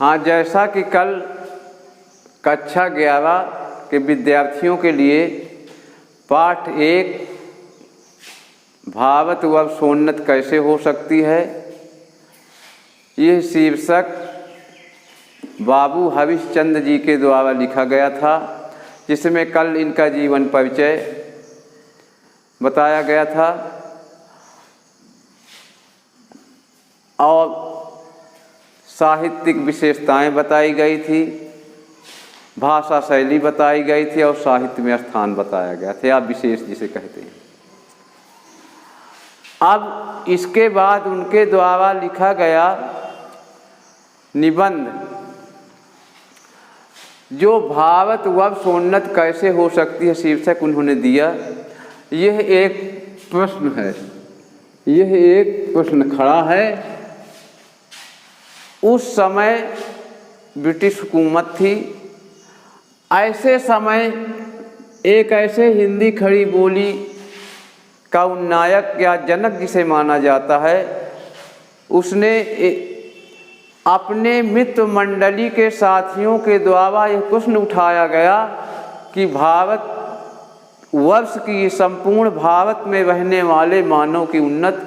हाँ, जैसा कि कल कक्षा 11 के विद्यार्थियों के लिए पाठ 1 भावत व सोन्नत कैसे हो सकती है, यह शीर्षक बाबू हविश्चंद्र जी के द्वारा लिखा गया था, जिसमें कल इनका जीवन परिचय बताया गया था और साहित्यिक विशेषताएं बताई गई थी, भाषा शैली बताई गई थी और साहित्य में स्थान बताया गया था, या विशेष जिसे कहते हैं। अब इसके बाद उनके द्वारा लिखा गया निबंध जो भावत व सोन्नत कैसे हो सकती है शीर्षक उन्होंने दिया। यह एक प्रश्न है, यह एक प्रश्न खड़ा है। उस समय ब्रिटिश हुकूमत थी। ऐसे समय एक ऐसे हिंदी खड़ी बोली का उन्नायक या जनक जिसे माना जाता है, उसने अपने मित्र मंडली के साथियों के द्वारा यह प्रश्न उठाया गया कि भारत वर्ष की संपूर्ण भारत में रहने वाले मानव की उन्नति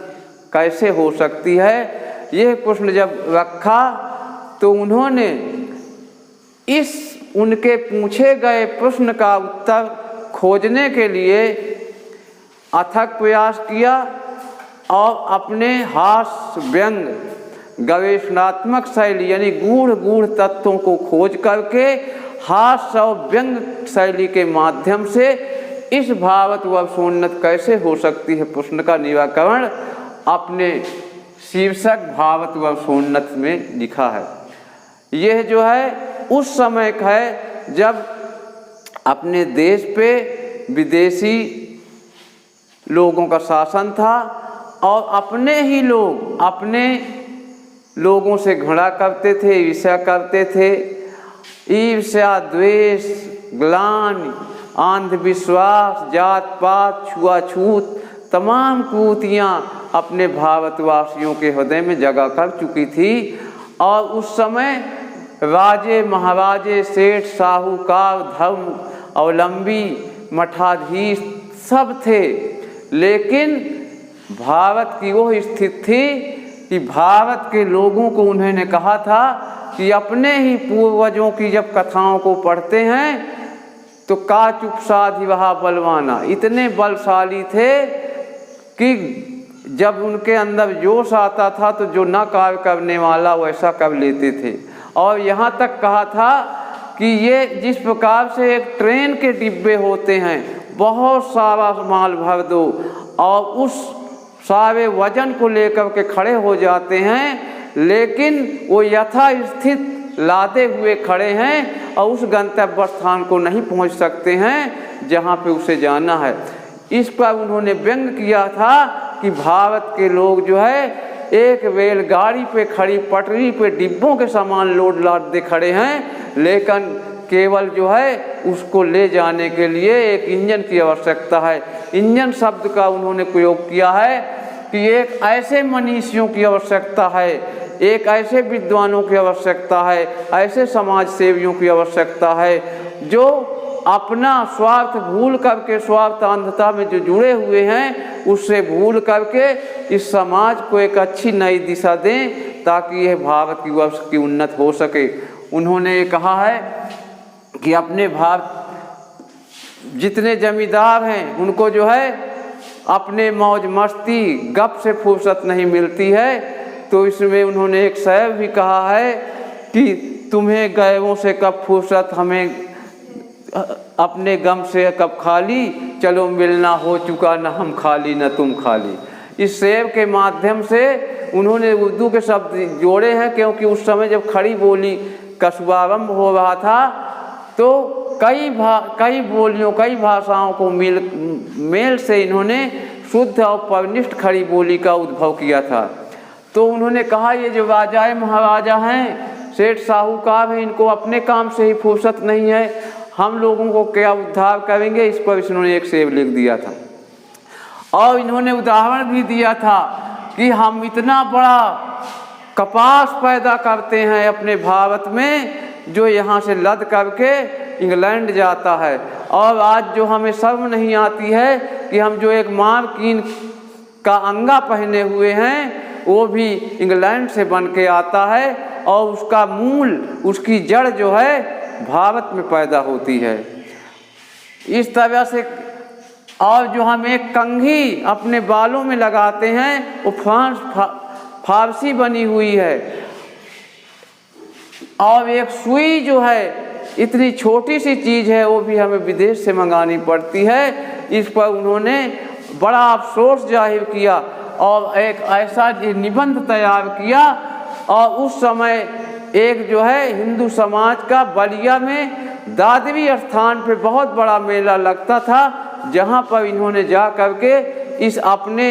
कैसे हो सकती है। यह प्रश्न जब रखा तो उन्होंने इस उनके पूछे गए प्रश्न का उत्तर खोजने के लिए अथक प्रयास किया और अपने हास्य व्यंग गवेषणात्मक शैली यानी गूढ़ तत्वों को खोज करके हास्य और व्यंग शैली के माध्यम से इस भावत व सोन्नत कैसे हो सकती है प्रश्न का निराकरण अपने शीर्षक भावत व सोन्नत में लिखा है। यह जो है उस समय का है जब अपने देश पे विदेशी लोगों का शासन था और अपने ही लोग अपने लोगों से घृणा करते थे, ईर्ष्या करते थे। ईर्ष्या, द्वेष, ग्लानि, अंधविश्वास, जात पात, छुआछूत तमाम कुरीतियाँ अपने भारतवासियों के हृदय में जगह कर चुकी थी। और उस समय राजे महाराजे, सेठ साहूकार, धर्म अवलंबी, मठाधीश सब थे, लेकिन भारत की वो स्थिति थी कि भारत के लोगों को उन्होंने कहा था कि अपने ही पूर्वजों की जब कथाओं को पढ़ते हैं तो का चुप साधि वहा बलवाना, इतने बलशाली थे कि जब उनके अंदर जोश आता था तो जो न कार्य करने वाला वैसा कर लेते थे। और यहाँ तक कहा था कि ये जिस प्रकार से एक ट्रेन के डिब्बे होते हैं, बहुत सारा माल भर दो और उस सारे वजन को लेकर के खड़े हो जाते हैं, लेकिन वो यथास्थित लादे हुए खड़े हैं और उस गंतव्य स्थान को नहीं पहुंच सकते हैं जहां पे उसे जाना है। इस पर उन्होंने व्यंग किया था कि भारत के लोग जो है एक रेलगाड़ी पे खड़ी पटरी पे डिब्बों के सामान लोड लादे खड़े हैं, लेकिन केवल जो है उसको ले जाने के लिए एक इंजन की आवश्यकता है। इंजन शब्द का उन्होंने प्रयोग किया है कि एक ऐसे मनीषियों की आवश्यकता है, एक ऐसे विद्वानों की आवश्यकता है, ऐसे समाज सेवियों की आवश्यकता है जो अपना स्वार्थ भूल करके, स्वार्थ अंधता में जो जुड़े हुए हैं उससे भूल करके इस समाज को एक अच्छी नई दिशा दें ताकि यह भारत की वर्ष की उन्नति हो सके। उन्होंने ये कहा है कि अपने भारत जितने जमींदार हैं उनको जो है अपने मौज मस्ती गप से फुर्सत नहीं मिलती है, तो इसमें उन्होंने एक शेर भी कहा है कि तुम्हें गैरों से कब फुर्सत, हमें अपने गम से कब खाली, चलो मिलना हो चुका न हम खाली न तुम खाली। इस शेर के माध्यम से उन्होंने उर्दू के शब्द जोड़े हैं, क्योंकि उस समय जब खड़ी बोली का शुभारंभ हो रहा था तो कई बोलियों, कई भाषाओं को मेल से इन्होंने शुद्ध और परनिष्ठ खड़ी बोली का उद्भव किया था। तो उन्होंने कहा ये जो राजाए महाराजा हैं, सेठ साहूकार हैं, इनको अपने काम से ही फुर्सत नहीं है, हम लोगों को क्या उद्धार करेंगे। इस पर इन्होंने एक शेर लिख दिया था और इन्होंने उदाहरण भी दिया था कि हम इतना बड़ा कपास पैदा करते हैं अपने भारत में, जो यहाँ से लद करके इंग्लैंड जाता है। और आज जो हमें शर्म नहीं आती है कि हम जो एक मार्किन का अंगा पहने हुए हैं वो भी इंग्लैंड से बन के आता है और उसका मूल, उसकी जड़ जो है भारत में पैदा होती है। इस तरह से और जो हम एक कंघी अपने बालों में लगाते हैं वो फारसी बनी हुई है। और एक सुई जो है इतनी छोटी सी चीज़ है वो भी हमें विदेश से मंगानी पड़ती है। इस पर उन्होंने बड़ा अफसोस जाहिर किया और एक ऐसा निबंध तैयार किया। और उस समय एक जो है हिंदू समाज का बलिया में दादरी स्थान पे बहुत बड़ा मेला लगता था, जहाँ पर इन्होंने जा करके इस अपने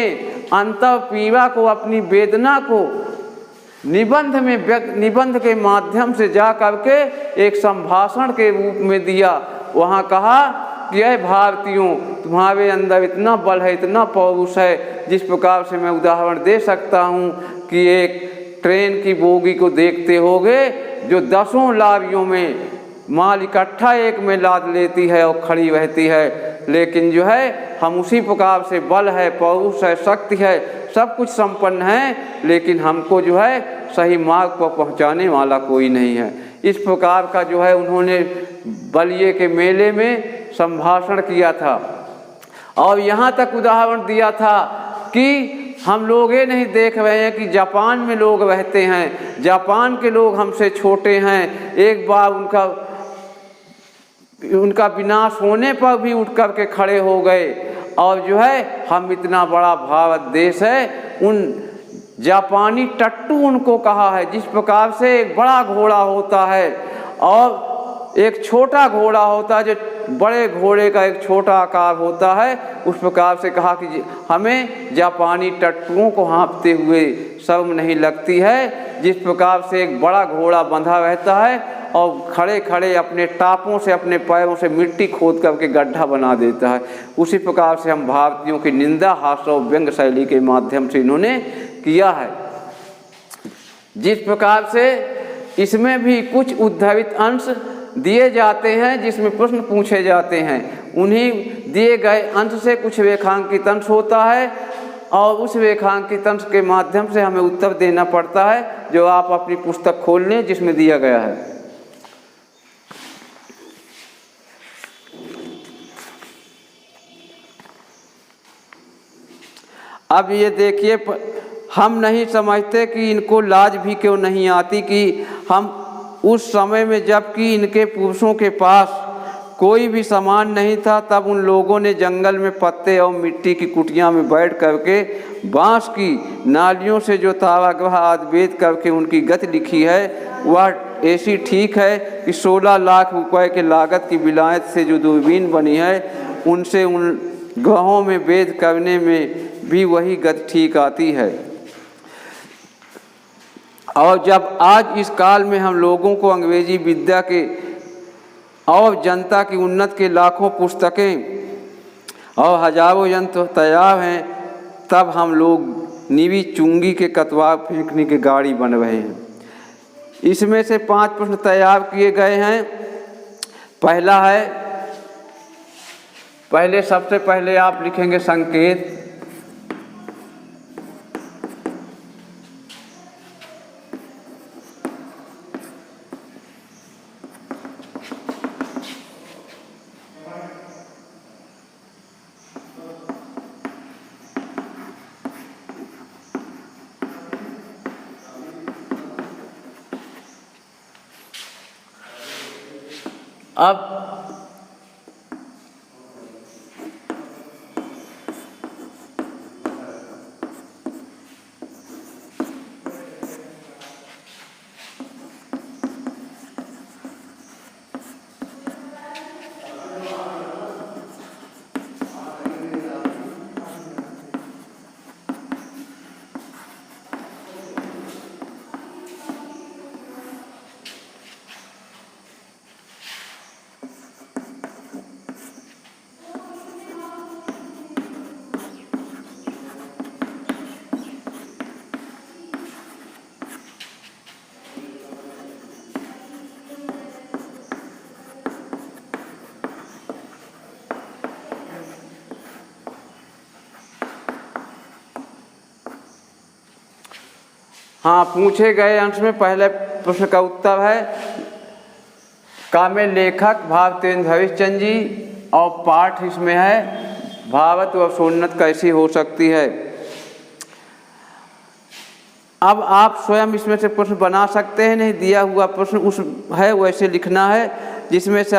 अंतःपीड़ा को, अपनी वेदना को निबंध के माध्यम से जा करके एक संभाषण के रूप में दिया। वहाँ कहा कि अरे भारतीयों, तुम्हारे अंदर इतना बल है, इतना पौरुष है, जिस प्रकार से मैं उदाहरण दे सकता हूँ कि एक ट्रेन की बोगी को देखते होगे जो 10 लारियों में माल इकट्ठा एक में लाद लेती है और खड़ी रहती है। लेकिन जो है हम उसी प्रकार से बल है, पौरुष है, शक्ति है, सब कुछ संपन्न है, लेकिन हमको जो है सही मार्ग पर पहुंचाने वाला कोई नहीं है। इस प्रकार का जो है उन्होंने बलिए के मेले में संभाषण किया था। और यहाँ तक उदाहरण दिया था कि हम लोग ये नहीं देख रहे हैं कि जापान में लोग रहते हैं, जापान के लोग हमसे छोटे हैं, एक बार उनका विनाश होने पर भी उठ कर के खड़े हो गए। और जो है हम इतना बड़ा भारत देश है, उन जापानी टट्टू उनको कहा है। जिस प्रकार से एक बड़ा घोड़ा होता है और एक छोटा घोड़ा होता है, जो बड़े घोड़े का एक छोटा आकार होता है, उस प्रकार से कहा कि हमें जापानी टट्टुओं को हाँफते हुए शर्म नहीं लगती है। जिस प्रकार से एक बड़ा घोड़ा बंधा रहता है और खड़े खड़े अपने टापों से, अपने पैरों से मिट्टी खोद करके गड्ढा बना देता है, उसी प्रकार से हम भारतीयों की निंदा, हास्य और व्यंग शैली के माध्यम से इन्होंने किया है। जिस प्रकार से इसमें भी कुछ उद्धृत अंश दिए जाते हैं जिसमें प्रश्न पूछे जाते हैं, उन्हीं दिए गए अंश से कुछ रेखांकित अंश होता है और उस रेखांकित अंश के माध्यम से हमें उत्तर देना पड़ता है, जो आप अपनी पुस्तक खोल लें जिसमें दिया गया है। अब ये देखिए, हम नहीं समझते कि इनको लाज भी क्यों नहीं आती कि हम उस समय में, जबकि इनके पुरुषों के पास कोई भी सामान नहीं था, तब उन लोगों ने जंगल में पत्ते और मिट्टी की कुटिया में बैठ करके बांस की नालियों से जो तारागृह आदि वेद करके उनकी गति लिखी है, वह ऐसी ठीक है कि 16 लाख रुपए के लागत की विलायत से जो दूरबीन बनी है, उनसे उन ग्रहों में वेद करने में भी वही गति ठीक आती है। और जब आज इस काल में हम लोगों को अंग्रेजी विद्या के और जनता की उन्नत के लाखों पुस्तकें और हजारों यंत्र तैयार हैं, तब हम लोग नीवी चुंगी के कतवार फेंकने की गाड़ी बन रहे हैं। इसमें से 5 प्रश्न तैयार किए गए हैं। पहला है, सबसे पहले आप लिखेंगे संकेत। अब हाँ, पूछे गए अंश में पहले प्रश्न का उत्तर है काव्य लेखक भाव तेज हरिश्चंद्र जी, और पाठ इसमें है भावत व सोन्नत कैसी हो सकती है। अब आप स्वयं इसमें से प्रश्न बना सकते हैं, नहीं दिया हुआ प्रश्न उस है वैसे लिखना है, जिसमें से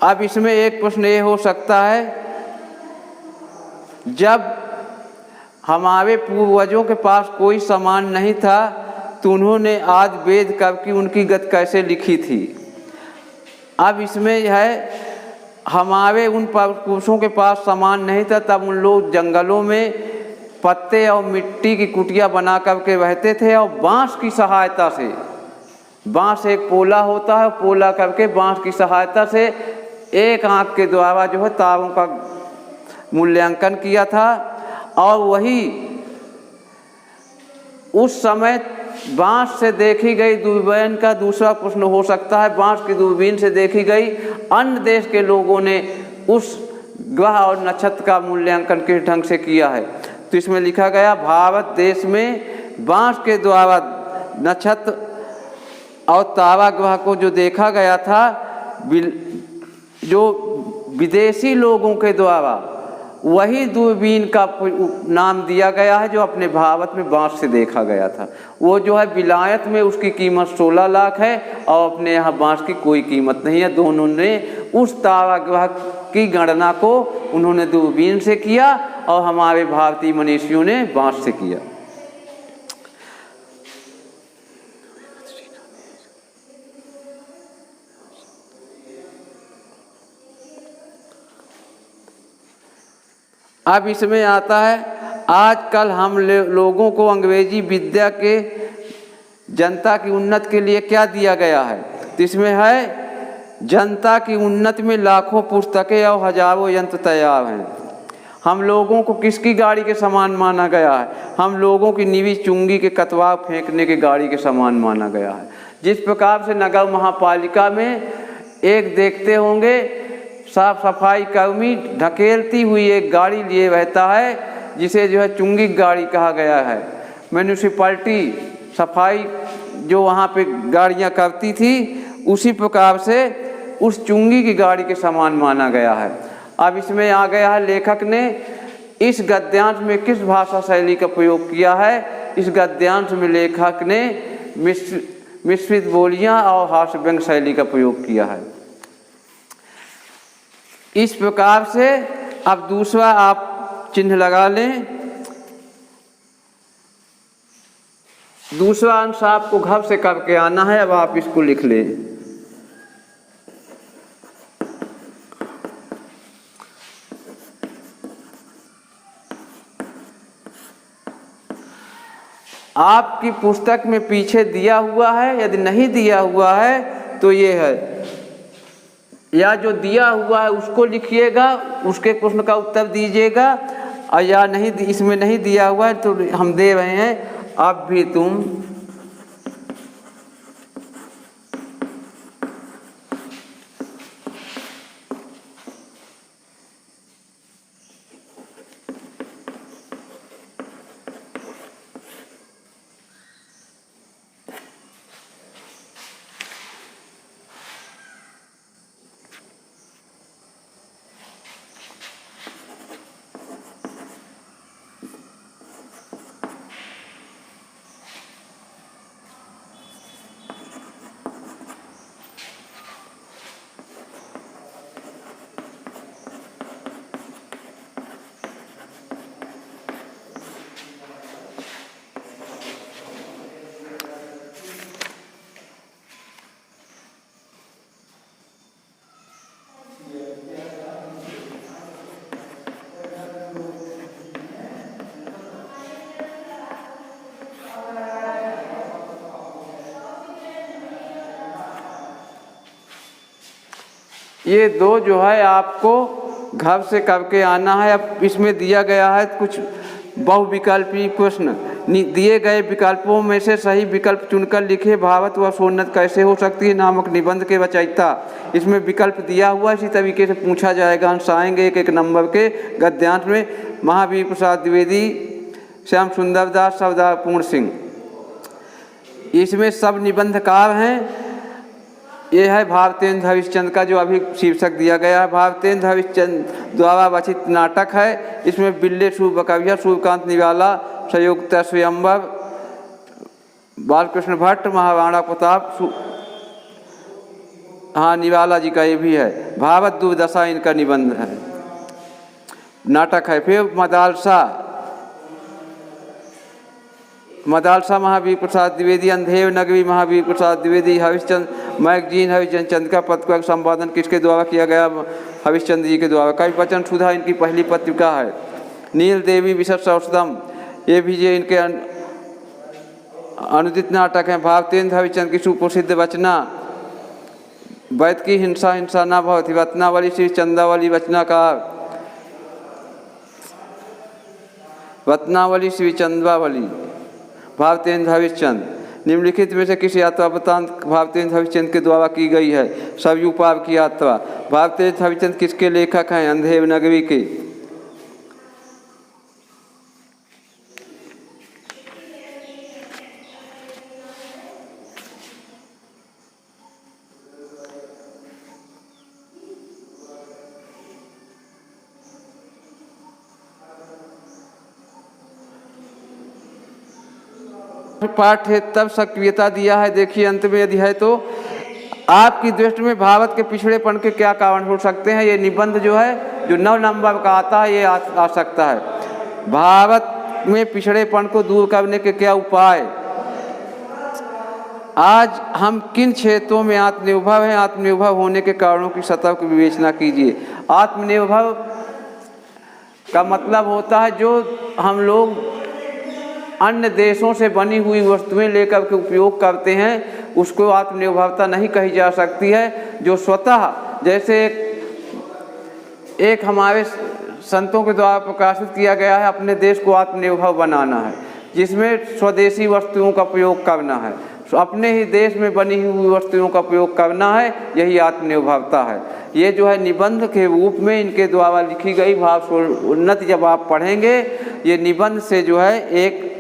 अब इसमें एक प्रश्न ये हो सकता है, जब हमारे पूर्वजों के पास कोई सामान नहीं था तो उन्होंने आदि वेद कब की उनकी गति कैसे लिखी थी। अब इसमें है हमारे उन पुरुषों के पास सामान नहीं था, तब उन लोग जंगलों में पत्ते और मिट्टी की कुटिया बना करके रहते थे, और बांस की सहायता से, बांस एक पोला होता है, पोला करके बांस की सहायता से एक आंख के द्वारा जो है तारों का मूल्यांकन किया था। और वही उस समय बांस से देखी गई दूरबीन का दूसरा प्रश्न हो सकता है, बांस की दूरबीन से देखी गई अन्य देश के लोगों ने उस ग्रह और नक्षत्र का मूल्यांकन किस ढंग से किया है। तो इसमें लिखा गया भारत देश में बांस के द्वारा नक्षत्र और तारा ग्रह को जो देखा गया था, जो विदेशी लोगों के द्वारा वही दूरबीन का नाम दिया गया है जो अपने भारत में बांस से देखा गया था। वो जो है विलायत में उसकी कीमत 16 लाख है और अपने यहाँ बांस की कोई कीमत नहीं है। दोनों ने उस तारा ग्रह की गणना को उन्होंने दूरबीन से किया और हमारे भारतीय मनीषियों ने बांस से किया। अब इसमें आता है आजकल हम लोगों को अंग्रेजी विद्या के जनता की उन्नति के लिए क्या दिया गया है। तो इसमें है जनता की उन्नति में लाखों पुस्तकें और हजारों यंत्र तैयार हैं। हम लोगों को किसकी गाड़ी के समान माना गया है, हम लोगों की निवी चुंगी के कतवा फेंकने के गाड़ी के समान माना गया है। जिस प्रकार से नगर महापालिका में एक देखते होंगे साफ सफाई कर्मी ढकेलती हुई एक गाड़ी लिए रहता है, जिसे जो है चुंगी गाड़ी कहा गया है। म्यूनिसिपैलिटी सफाई जो वहाँ पे गाड़ियाँ करती थी, उसी प्रकार से उस चुंगी की गाड़ी के समान माना गया है। अब इसमें आ गया है लेखक ने इस गद्यांश में किस भाषा शैली का प्रयोग किया है। इस गद्यांश में लेखक ने मिश्रित बोलियाँ और हास्य व्यंग शैली का प्रयोग किया है। इस प्रकार से अब दूसरा आप चिन्ह लगा लें। दूसरा अंश आपको घर से करके आना है, अब आप इसको लिख लें। आपकी पुस्तक में पीछे दिया हुआ है, यदि नहीं दिया हुआ है तो ये है, या जो दिया हुआ है उसको लिखिएगा, उसके प्रश्न का उत्तर दीजिएगा, और या नहीं इसमें नहीं दिया हुआ है तो हम दे रहे हैं अब भी तुम ये दो जो है आपको घर से करके आना है। अब इसमें दिया गया है कुछ बहुविकल्पी प्रश्न, दिए गए विकल्पों में से सही विकल्प चुनकर लिखे। भावत व सोन्नत कैसे हो सकती है नामक निबंध के रचयिता। इसमें विकल्प दिया हुआ, इसी तरीके से पूछा जाएगा। अंश आएंगे एक एक नंबर के गद्यांश में। महावीर प्रसाद द्विवेदी, श्याम सुंदर दास, सरदार पूर्ण सिंह, इसमें सब निबंधकार हैं। ये है भारतेंद्र हरिश्चंद्र का जो अभी शीर्षक दिया गया है। भारतेंद्र हरिश्चंद्र द्वारा रचित नाटक है। इसमें बिल्ले सूर्यकविया, सूर्यकांत निराला, संयुक्ता स्वयंवर, बालकृष्ण भट्ट, महाराणा प्रताप, हाँ निराला जी का ये भी है। भारत दुर्दशा इनका निबंध है, नाटक है। फिर मदालसा महावीर प्रसाद द्विवेदी, अंधेर नगरी महावीर प्रसाद द्विवेदी, हरिश्चंद्र मैगजीन हरिश्चंद्र का पत्रक संपादन किसके द्वारा किया गया? हरिश्चंद्र जी के द्वारा। कविवचन सुधा इनकी पहली पत्रिका है। नील देवी विशद औषधम, ये भी ये इनके अनुदित नाटक हैं। भारतेंद्र हरिश्चंद्र की सुप्रसिद्ध रचना वैद की हिंसा हिंसा न भवति, रत्नावली श्री चंद्रावली रचनाकार, रत्नावली श्री चंद्रावली, भारतेंद्र हरिश्चंद्र। निम्नलिखित में से किस यात्रा वृत्तांत भारतेंद्र हरिश्चंद्र के द्वारा की गई है? सरयू पार की यात्रा। भारतेंद्र हरिश्चंद्र किसके लेखक हैं? अंधेर नगरी के। पाठ है तब सक्रियता दिया है। देखिए अंत में यदि है तो आपकी दृष्टि में भारत के पिछड़ेपन के क्या कारण हो सकते हैं? ये निबंध जो है, जो 9 नंबर का आता है, ये आ सकता है। भारत में पिछड़ेपन को दूर करने के क्या उपाय? आज हम किन क्षेत्रों में आत्मनिर्भर हैं? आत्मनिर्भर होने के कारणों की सतर्क विवेचना कीजिए। आत्मनिर्भर का मतलब होता है जो हम लोग अन्य देशों से बनी हुई वस्तुएं लेकर के उपयोग करते हैं, उसको आत्मनिर्भरता नहीं कही जा सकती है। जो स्वतः, जैसे एक हमारे संतों के द्वारा प्रकाशित किया गया है, अपने देश को आत्मनिर्भर बनाना है, जिसमें स्वदेशी वस्तुओं का प्रयोग करना है, अपने ही देश में बनी हुई वस्तुओं का प्रयोग करना है, यही आत्मनिर्भरता है। ये जो है निबंध के रूप में इनके द्वारा लिखी गई भाव उन्नति जब आप पढ़ेंगे, ये निबंध से जो है एक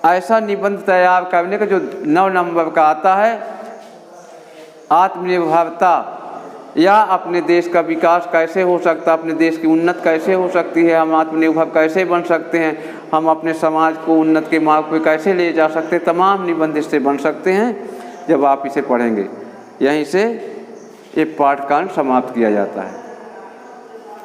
ऐसा निबंध तैयार करने का जो 9 नंबर का आता है। आत्मनिर्भरता या अपने देश का विकास कैसे हो सकता है, अपने देश की उन्नति कैसे हो सकती है, हम आत्मनिर्भर कैसे बन सकते हैं, हम अपने समाज को उन्नति के मार्ग पर कैसे ले जा सकते हैं, तमाम निबंध इससे बन सकते हैं जब आप इसे पढ़ेंगे। यहीं से ये पाठकांड समाप्त किया जाता है।